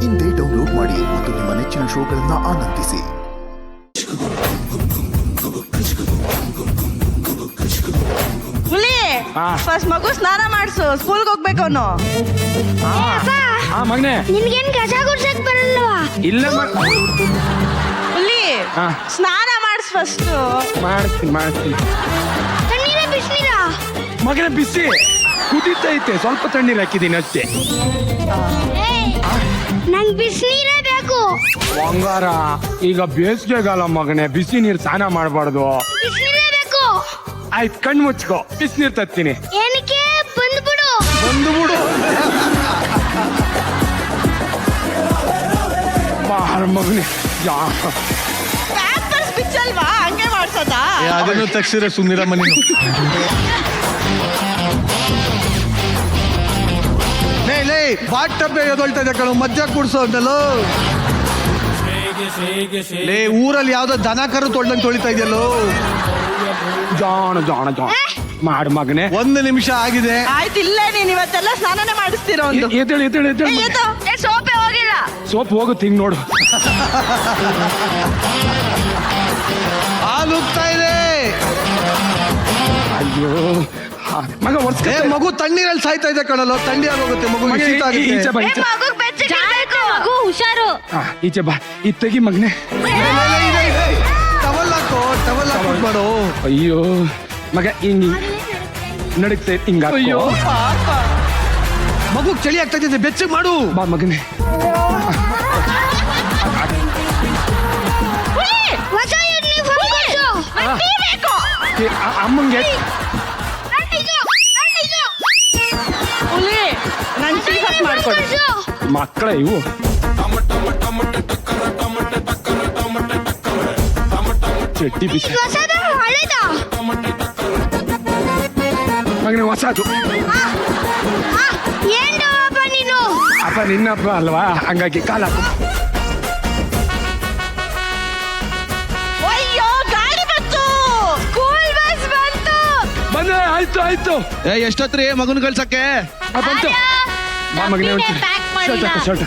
ಇಂದೇ ಡೌನ್ಲೋಡ್ ಮಾಡಿ ಮತ್ತು ನಿಮ್ಮ ನೆಚ್ಚಿನ ಶೋಗಳನ್ನು ಆನಂದಿಸಿ. ಫಸ್ಟ್ ಮಗು ಸ್ನಾನ ಮಾಡಿಸು, ಸ್ಕೂಲ್ಗೆ ಹೋಗ್ಬೇಕು ಅವನು. ಮಗನೆ ನಿನ್ಗೇನ್ ಕಸ ಗುಡ್ಸಕ್ ಬರಲ್ವಾ? ಇಲ್ಲ ಸ್ನಾನ ಮಾಡಿಸ್ ಫಸ್ಟ್. ಮಾಡ್ತೀನಿ ತಣ್ಣೀರ ಬಿಸಿನೀರ? ಮಗನೇ ಬಿಸಿ ಕುದೀತೈತೆ, ಸ್ವಲ್ಪ ತಣ್ಣೀರು ಹಾಕಿದ್ದೀನಿ ಅಷ್ಟೇ. ನಂಗ್ ಬಿಸಿನೀರೇ ಬೇಕು. ಬಂಗಾರ ಈಗ ಬೇಸಿಗೆಗಾಲ ಮಗನೇ, ಬಿಸಿ ನೀರು ಸ್ನಾನ ಮಾಡಬಾರ್ದು. ಬಿಸಿನೀರೇ ಬೇಕು. ಆಯ್ತು, ಕಣ್ಣು ಮುಚ್ಕೋ, ಬಿಸಿನೀರು ತತ್ತೀನಿ. ಏನಕ್ಕೆ? ಬಂದ್ಬಿಡು. ಬಾರ ಮಗನೇ. ಪ್ಯಾಂಪರ್ಸ್ ಬಿಚ್ಚಲ್ವಾ, ಹಂಗೆ ಮಾಡ್ಸೋದಾ? ಅದನ್ನು ತಕ್ಷಣ ಸುಂದಿರಮ್ಮ ನೀನು. ಲೇ ಬಾಟ್ ಟಬ್ಬೆ ಎದೊಳ್ತಾ ಇದೆ ಕಣು, ಮಧ್ಯ ಕೂಡ್ಸೋ ಅಂತಲೋ. ಲೇ ಊರಲ್ಲಿ ಯಾವ್ದೋ ದನ ಕರು ತೊಳ್ದಂಗೆ ತೊಳಿತಾ ಇದೆಯಲ್ಲೋ. ಜಾಣ ಮಾಡು ಮಗನೇ. 1 ನಿಮಿಷ ಆಗಿದೆ. ಆಯ್ತು, ಇಲ್ಲೇ ನೀನ್ ಇವತ್ತೆಲ್ಲ ಸ್ನಾನನೇ ಮಾಡಿಸ್ತೀರೋ ಒಂದು. ಸೋಪೆ ಹೋಗಿಲ್ಲ. ಸೋಪ್ ಹೋಗುತ್ತೆ, ಹಿಂಗ್ ನೋಡು. ಹಾಲು ಉಗ್ತಾ ಇದೆ. ಅಯ್ಯೋ ಮಗ ಏ ಮಗು ತಣ್ಣೀರಲ್ಲಿ ಸಾಯ್ತಾ ಇದೆ ಕಣಲು, ಥಂಡಿ ಆಗೋಗುತ್ತೆ ಮಗು. ಈಚೆ ಬಾ, ಹುಷಾರು. ಈಚೆ ಬಾ, ಇದು ತೆಗಿ ಮಗನೇ. ಟವಲ್ ಹಾಕೋ, ಟವಲ್ ಹಾಕ್ಬಿಡು. ಅಯ್ಯೋ ಮಗ ಹಿಂಗ್ ನಡೀತೆ, ಹಿಂಗ. ಅಯ್ಯೋ ಮಗು ಚಳಿ ಆಗ್ತಾ ಇದೆ, ಬೆಚ್ಚಗೆ ಮಾಡು. ಬಾ ಮಗನೇ. ಹೊಸ ಯೂನಿಫಾರ್ಮ್ ಕೊಡ್ಸು. ಅಮ್ಮಂಗೆ ನನ್ ಟೀಫಸ್ ಮಾಡ್ಕೊಡು. ಮಕ್ಕಳ ಇವು ಚಟ್ಟಿ ಬಿಸಿ. ಹೊಸದ ಹಳೆದ? ಮಗನೇ ಹೊಸದು. ಏನು ಅಪ್ಪ ನೀನು? ಅಪ್ಪ ನಿನ್ನಪ್ಪ ಅಲ್ವಾ, ಹಂಗಾಗಿ ಕಾಲ ಹಾಕು. ಅಯ್ಯೋ ಗಾಡಿ ಬಂತು, ಸ್ಕೂಲ್ ಬಸ್ ಬಂತು. ಬಂದೆ, ಆಯ್ತು. ಎಷ್ಟೊತ್ರಿ ಮಗನ ಕಳ್ಸಕ್ಕೆ? ಬಂತು. ಬಾ ಮಗನೇ, ಶರ್ಟ್ ಹಾಕು.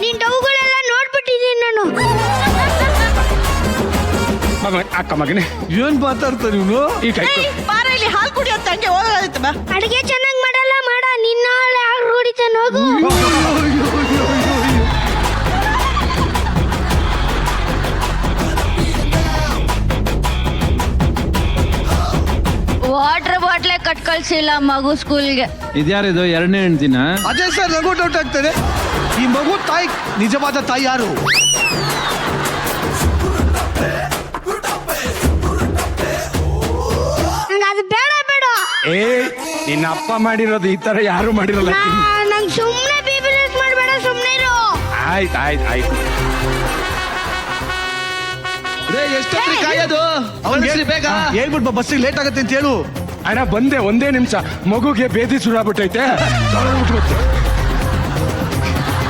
ನಿನ್ ಡೌಗಳೆಲ್ಲ ನೋಡ್ಬಿಟ್ಟಿದ್ದೀನಿ ನಾನು. ಮಗ ಅಕ್ಕ ಮಗನೇ, ಏನ್ ಮಾತಾಡ್ತಾನೆ ಇವನು? ಈ ಕೈ ಬಾರ ಇಲ್ಲಿ ಹಾಲು ಕುಡಿಯೋದು, ಹಂಗೆ ಹೋಗೋದಿತ್ತು ಬಾ. ಅಡಿಗೆ ಚೆನ್ನಾಗ್ ಮಾಡಲ್ಲ ಮಾಡ, ನಿನ್ನ ಹಾಳೆ ಹಾಳು ಕುಡಿತಾನೆ ಹೋಗು. ವಾಟರ್ ಬಾಟ್ಲೆ ಕಟ್ ಕಳ್ಸಿಲ್ಲ ಮಗು ಸ್ಕೂಲ್ಗೆ. ಇದ್ಯಾರಿದು 2ನೇ ಹೆಂಡ್ತಿನ? ಅದೇ ಸರ್, ನನಗೂ ಡೌಟ್ ಆಗ್ತದೆ. ಈ ಮಗು ತಾಯಿ, ನಿಜವಾದ ತಾಯಿ ಯಾರು? ನಂಗೆ ಅದು ಬೇಡ. ನಿನ್ನ ಅಪ್ಪ ಮಾಡಿರೋದು ಈ ತರ ಯಾರು ಮಾಡಿರಲ್ಲ. ನಂಗೆ ಸುಮ್ಮನೆ ಬಿಬಿಎಸ್ ಮಾಡಬೇಡ, ಸುಮ್ಮನೆ ಇರು. ಆಯ್ತು. ಎಷ್ಟೊತ್ರಿ ಕಾಯೋದು? ಬೇಗ ಹೇಳ್ಬಿಟ್ಟು ಬಸ್ಸಿಗೆ ಲೇಟ್ ಆಗತ್ತೆ ಅಂತ ಹೇಳು. ಅಣ್ಣ ಬಂದೆ, 1 ನಿಮಿಷ. ಮಗುಗೆ ಬೇದಿ ಸುರಾಬಿಟ್ಟೈತೆ.